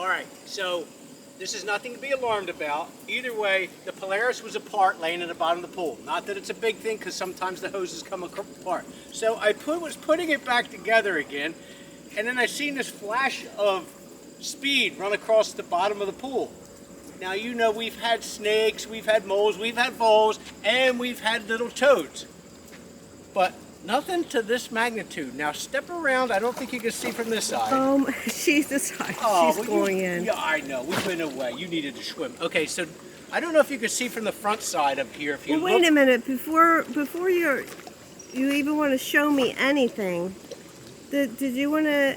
All right, so this is nothing to be alarmed about. Either way, the Polaris was apart laying in the bottom of the pool. Not that it's a big thing because sometimes the hoses come apart. So I was putting it back together again, and then I seen this flash of speed run across the bottom of the pool. Now you know we've had snakes, we've had moles, we've had voles, and we've had little toads. But nothing to this magnitude. Now step around. I don't think you can see from this side. She's this side. Oh, she's going in. Yeah, I know. We went away. You needed to swim. Okay, so I don't know if you can see from the front side up here. If you wait a minute. Before you even want to show me anything, did you want to,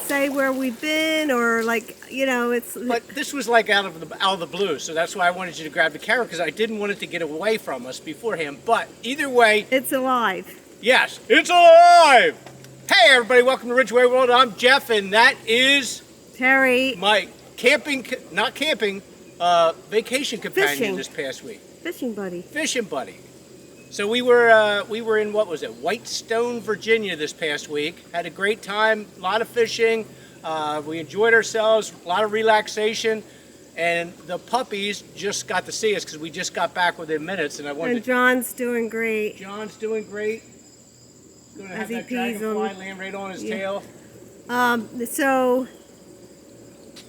say where we've been, or it's. But this was like out of the blue, so that's why I wanted you to grab the camera, because I didn't want it to get away from us beforehand. But either way, it's alive. Yes, it's alive. Hey everybody, welcome to Ridgway World. I'm Jeff, and that is Terry. My vacation companion this past week. Fishing buddy. Fishing buddy. So we were in, what was it, Whitestone, Virginia this past week. Had a great time, a lot of fishing. We enjoyed ourselves, a lot of relaxation, and the puppies just got to see us because we just got back within minutes. And John's doing great. John's doing great. He's going to have that dragonfly land right on his tail. So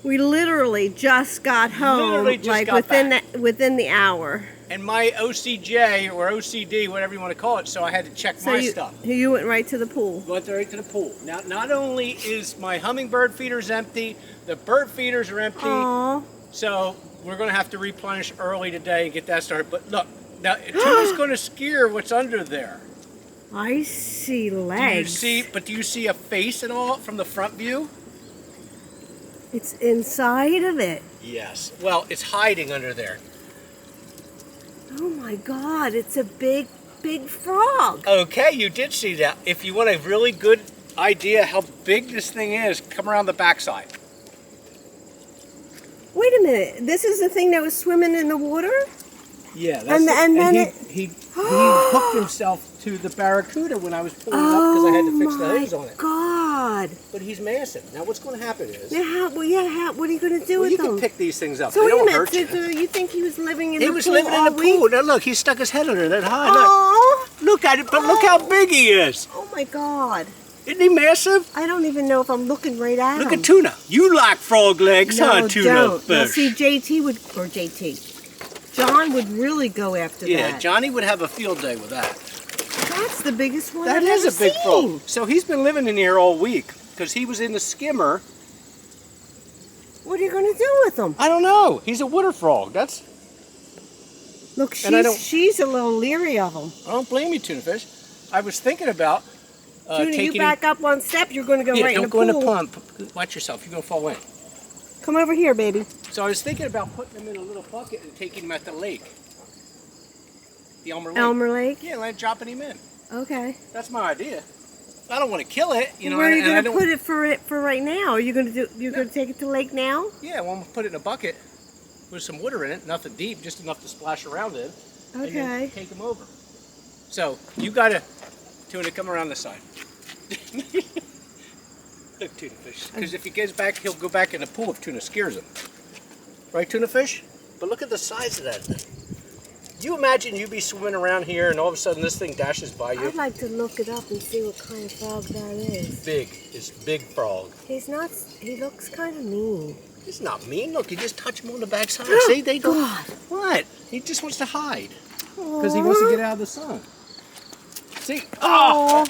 we literally just got home, within the hour. And my OCJ or OCD, whatever you want to call it, so I had to check my stuff. You went right to the pool. Went right to the pool. Now, not only is my hummingbird feeders empty, the bird feeders are empty. Aww. So we're going to have to replenish early today and get that started. But look, now Tuna's going to scare what's under there. I see legs. Do you see a face at all from the front view? It's inside of it. Yes. Well, it's hiding under there. Oh my God, it's a big frog. Okay, you did see that. If you want a really good idea how big this thing is, come around the backside. Wait a minute, this is the thing that was swimming in the water? Yeah, he hooked himself to the barracuda when I was pulling it up because I had to fix the hose on it. Oh my God! But he's massive. Now what's going to happen is... Now, what are you going to do with you them? You can pick these things up. So they don't hurt you. You think he was living in the pool? He was living in the pool. Now look, he stuck his head under that high. Aww. Look at it, but look how big he is. Oh my God. Isn't he massive? I don't even know if I'm looking right at him. Look at Tuna. You like frog legs, huh, Tuna? Don't. Now see, John would really go after that. Yeah, Johnny would have a field day with that. That's the biggest one I've ever seen. That is a big frog. So he's been living in here all week because he was in the skimmer. What are you going to do with him? I don't know. He's a water frog. Look, she's a little leery of him. I don't blame you, Tuna Fish. I was thinking about Tuna, you back up one step, you're going to go right in the pool. Don't go in the pond. Watch yourself. You're going to fall in. Come over here, baby. So I was thinking about putting them in a little bucket and taking them at the lake. The Elmer Lake. Elmer Lake? Yeah, like dropping him in. Okay. That's my idea. I don't want to kill it, you know. Where are you going to put it for right now? Are you going to going to take it to the lake now? Yeah, well, I'm going to put it in a bucket with some water in it, nothing deep, just enough to splash around in. Okay. And then take them over. So you got to, Tuna, come around this side. Look, Tuna Fish, because if he gets back, he'll go back in the pool if Tuna scares him. Right, Tuna Fish? But look at the size of that thing. You imagine you be swimming around here and all of a sudden this thing dashes by you? I'd like to look it up and see what kind of frog that is. Big. It's big frog. He looks kind of mean. He's not mean. Look, you just touch him on the backside. See, they don't. God. What? He just wants to hide. Because he wants to get out of the sun. See? Oh!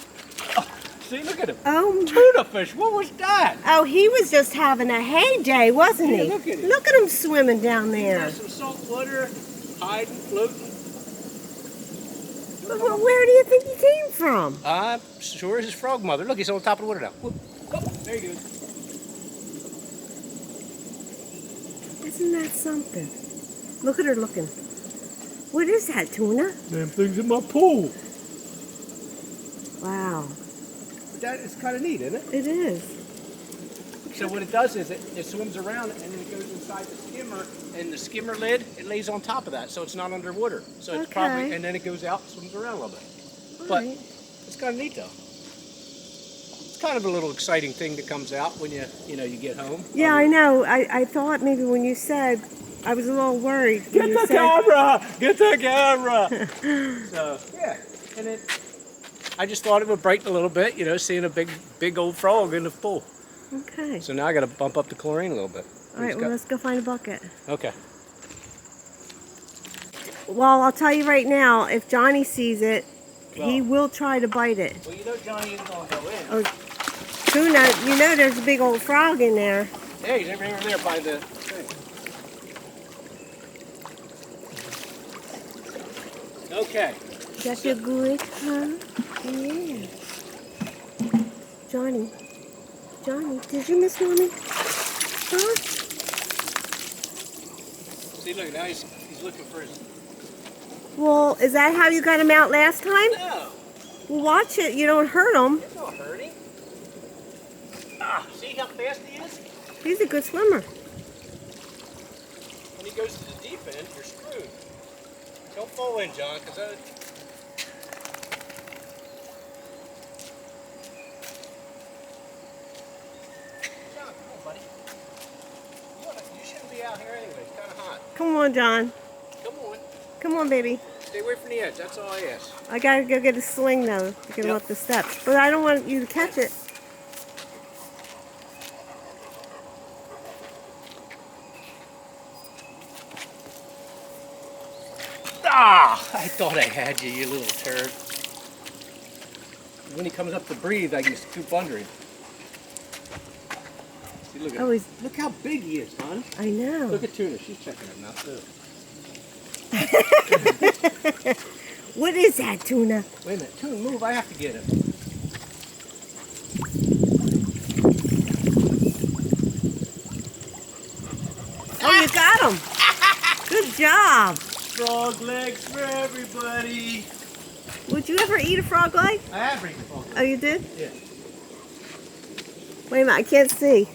See, look at him. Oh, Tuna Fish, what was that? Oh, he was just having a heyday, wasn't he? Look at him. Look at him swimming down there. There's some salt water, hiding, floating. Well, where do you think he came from? Sure is his frog mother. Look, he's on top of the water now. Whoop. Oh, there he goes. Isn't that something? Look at her looking. What is that, Tuna? Them things in my pool. Wow. That is kind of neat, isn't it? It is. So what it does is it swims around and then it goes inside the skimmer, and the skimmer lid, it lays on top of that, so it's not underwater. So it's probably, and then it goes out and swims around a little bit. But it's kind of neat though. kind of a little exciting thing that comes out when you get home. Yeah, I know. I thought maybe when you said, I was a little worried. Get the camera! Get the camera! So, yeah. And I just thought it would brighten a little bit, seeing a big old frog in the pool. Okay. So now I got to bump up the chlorine a little bit. All right, well, let's go find a bucket. Okay. Well, I'll tell you right now, if Johnny sees it, he will try to bite it. Well, Johnny isn't going to go in. Oh, Tuna, there's a big old frog in there. Yeah, he's over there by the thing. Okay. That feel good, huh? Yeah. Johnny, did you miss Mommy? Huh? See, look, now he's looking for his... Well, is that how you got him out last time? No. Well, watch it. You don't hurt him. It's not hurting. Ah, see how fast he is? He's a good swimmer. When he goes to the deep end, you're screwed. Don't fall in, John, because John, come on, buddy. You shouldn't be out here anyway. It's kind of hot. Come on, John. Come on. Come on, baby. Stay away from the edge. That's all I ask. I gotta go get a sling though to get him up the steps. But I don't want you to catch it. Ah! I thought I had you, you little turd. When he comes up to breathe, I can scoop under him. See, look at him. Look how big he is, hon. I know. Look at Tuna. She's checking him out too. What is that, Tuna? Wait a minute. Tuna, move. I have to get him. Oh, you got him. Good job. Frog legs for everybody. Would you ever eat a frog leg? I have eaten frog legs. Oh, you did? Yeah. Wait a minute. I can't see.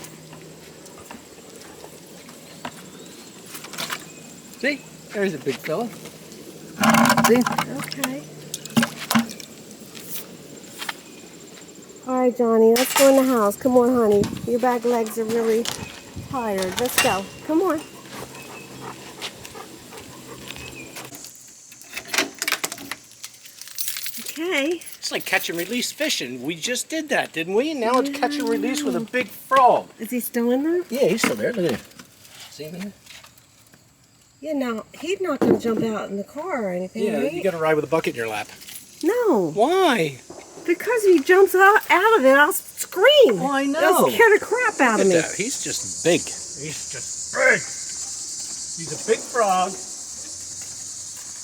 See? There's a big fella. See? Okay. All right, Johnny, let's go in the house. Come on, honey. Your back legs are really tired. Let's go. Come on. Okay. It's like catch and release fishing. We just did that, didn't we? Now it's catch and release with a big frog. Is he still in there? Yeah, he's still there. Look at him. See him in there? Yeah, no, he's not going to jump out in the car or anything, Yeah, right? you got to ride with a bucket in your lap. No. Why? Because he jumps out of it, I'll scream. Oh, I know. That'll scare the crap out of me. He's just big. He's just big. He's a big frog.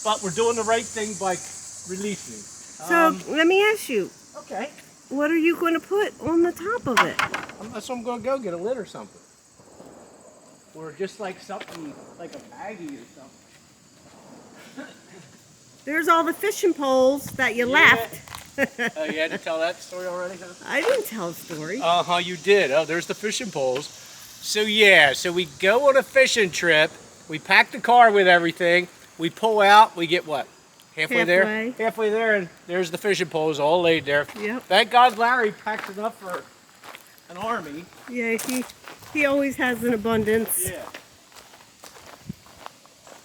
But we're doing the right thing by releasing him. So, let me ask you, Okay. what are you going to put on the top of it? Unless I'm going to go get a lid or something. Or just like something, like a baggie or something. There's all the fishing poles that you left. Oh, you had to tell that story already, huh? I didn't tell a story. Uh-huh, you did. Oh, there's the fishing poles. So, yeah, so we go on a fishing trip. We pack the car with everything. We pull out. We get what? Halfway there? Halfway there, and there's the fishing poles all laid there. Yep. Thank God Larry packed enough for an army. Yeah, he always has an abundance. Yeah.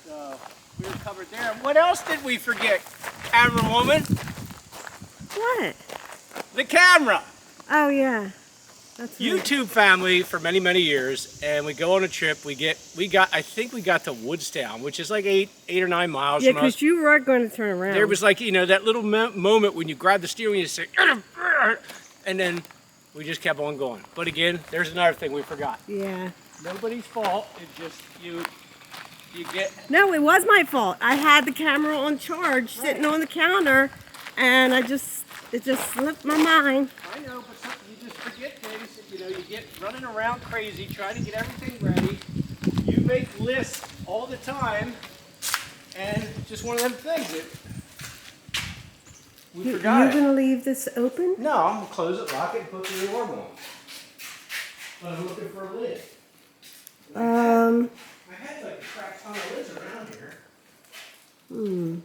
So, we were covered there. What else did we forget, camera woman? What? The camera. Oh, yeah. That's right. YouTube family for many, many years, and we go on a trip. I think we got to Woodstown, which is like 8 or 9 miles Yeah, from us. because you were going to turn around. There was like, that little moment when you grab the steering and you say, and then we just kept on going. But again, there's another thing we forgot. Yeah. Nobody's fault. It's just you get... No, it was my fault. I had the camera on charge sitting on the counter, and it just slipped my mind. I know, but you just forget things. You get running around crazy, trying to get everything ready. You make lists all the time, and just one of them things. We forgot You're it. going to leave this open? No, I'm going to close it, lock it, and put the alarm on. But I'm looking for a lid. I had like a crap ton of lids around here.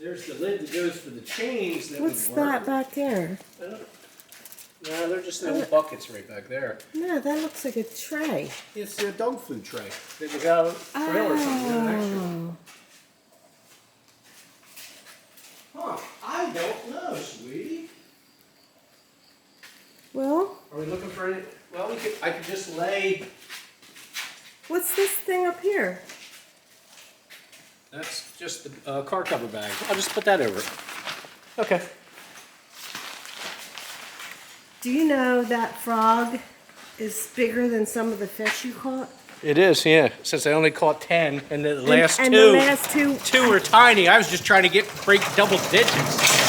There's the lid that goes for the chains. That What's would work. that back there? No, they're just little buckets right back there. No, that looks like a tray. It's a dog food tray. That was out of a trailer or something. Huh, I don't know, sweetie. Well, are we looking for any? Well, I could just lay. What's this thing up here? That's just the car cover bag. I'll just put that over it. Okay. Do you know that frog is bigger than some of the fish you caught? It is, yeah. Since I only caught 10, and the last and two, the last two were tiny. I was just trying to break double digits.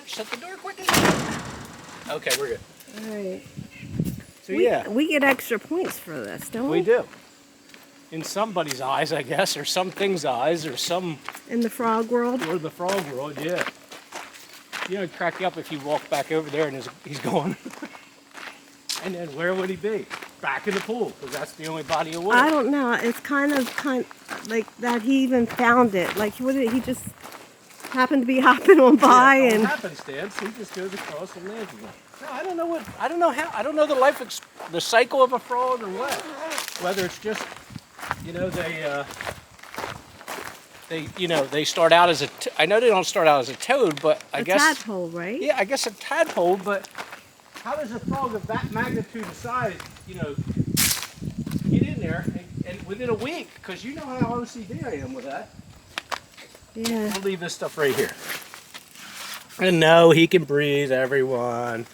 Shut the door quickly. Okay, we're good. All right. So yeah, we get extra points for this, don't we? we do. In somebody's eyes, I guess, or some thing's eyes, or some. In the frog world. Or the frog world, yeah. You know, it'd crack you up if you walk back over there and he's gone. And then where would he be? Back in the pool, because that's the only body of water. I don't know. It's kind of like that. He even found it. Like he just happened to be hopping on by and. Happenstance. He just goes across and lands again. No, I don't know what. I don't know how. I don't know the cycle of a frog or what. Whether it's just, you know, they start out as I know they don't start out as a toad, but I guess a tadpole, right? Yeah, I guess a tadpole. But how does a frog of that magnitude of size, you know, get in there and within a week? Because you know how OCD I am with that. Yeah. I'll leave this stuff right here. And no, he can breathe, everyone.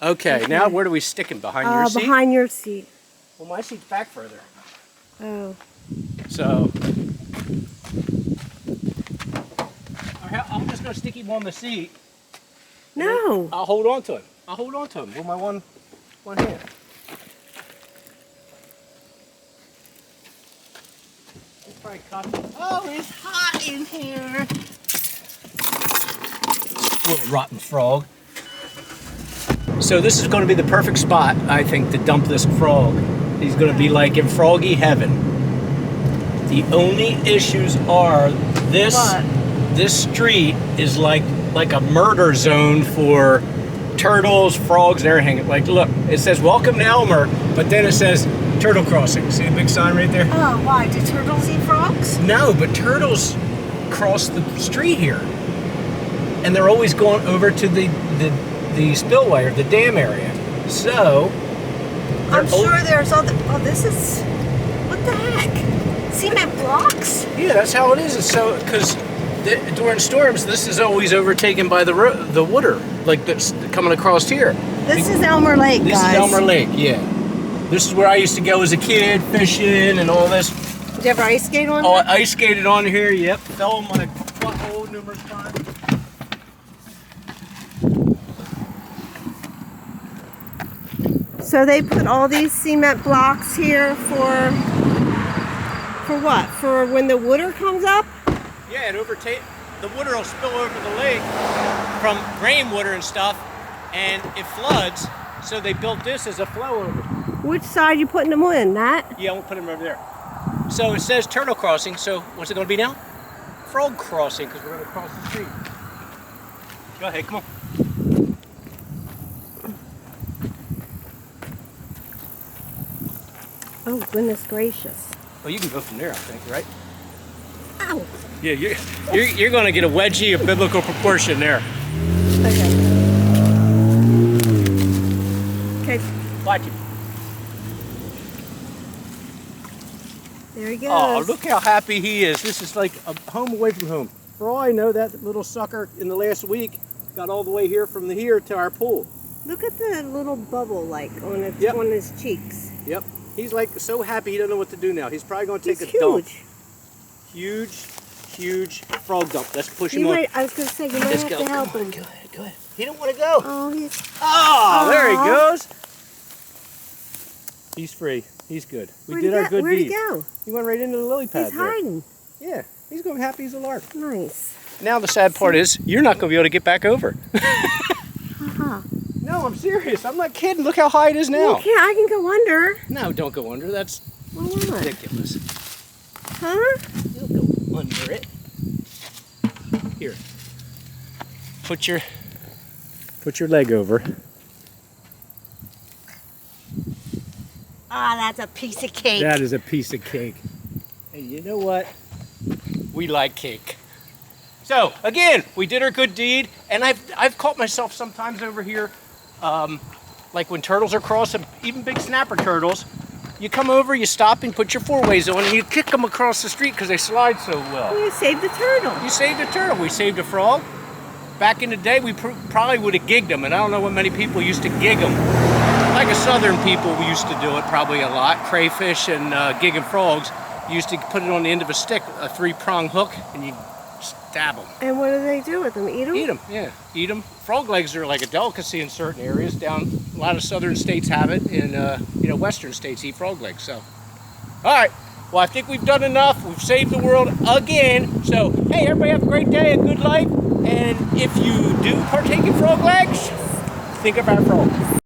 Okay, now where do we stick him? Behind your seat? Behind your seat. Well, my seat's back further. Oh. So, I'm just going to stick him on the seat. No. I'll hold on to him. I'll hold on to him with my one hand. Oh, it's hot in here. Little rotten frog. So this is going to be the perfect spot, I think, to dump this frog. He's going to be like in froggy heaven. The only issues are this street is like a murder zone for turtles, frogs, and everything. Like, look, it says welcome to Elmer, but then it says turtle crossing. See the big sign right there? Oh, why? Do turtles eat frogs? No, but turtles cross the street here. And they're always going over to the spillway or the dam area. So I'm sure there's other. Oh, this is. What the heck? Cement blocks? Yeah, that's how it is. It's so because during storms, this is always overtaken by the water, like that's coming across here. This is Elmer Lake, This guys. is Elmer Lake, yeah. This is where I used to go as a kid, fishing and all this. Did you ever ice skate on? Oh, I ice skated on here. Yep, fell on my butthole numerous times. So they put all these cement blocks here for what? For when the water comes up? Yeah, it the water will spill over the lake from rainwater and stuff, and it floods. So they built this as a flow over. Which side you putting them in? That? Yeah, we'll put them over there. So it says turtle crossing. So what's it going to be now? Frog crossing, because we're going to cross the street. Go ahead, come on. Oh, goodness gracious. Well, you can go from there, I think, right? Ow. Yeah, you're going to get a wedgie of biblical proportion there. Okay. Watch it. There he goes. Oh, look how happy he is. This is like a home away from home. For all I know, that little sucker in the last week got all the way here from here to our pool. Look at the little bubble like on his cheeks. Yep. He's like so happy he doesn't know what to do now. He's probably going to take He's a dump. Huge frog dump. Let's push him on. I was going to say, you might have to help him. Go ahead. He don't want to go. Oh, there he goes. He's free. He's good. We did our good deed. Where'd he go? He went right into the lily pad. He's hiding. Yeah, he's going to be happy as a lark. Nice. Now the sad part is you're not going to be able to get back over. Uh-huh. No, No, I'm serious. I'm not kidding. Look how high it is now. You can't, I can go under. No, don't go under. That's What? ridiculous. Huh? You'll go under it. Here. Put your leg over. Ah, that's a piece of cake. That is a piece of cake. And you know what? We like cake. So again, we did our good deed, and I've caught myself sometimes over here, like when turtles are crossing, even big snapper turtles. You come over, you stop and put your four-ways on, and you kick them across the street because they slide so well. You saved the turtle. You saved a turtle. We saved a frog. Back in the day, we probably would have gigged them, and I don't know what many people used to gig them. Like a southern people, we used to do it probably a lot. Crayfish and gigging frogs. You used to put it on the end of a stick, a three-prong hook, and you stab them. And what do they do with them? Eat them? Eat them, yeah. Eat them. Frog legs are like a delicacy in certain areas. Down, a lot of southern states have it, and western states eat frog legs. So, all right. Well, I think we've done enough. We've saved the world again. So, hey, everybody have a great day, a good life. And if you do partake in frog legs, think of our frogs.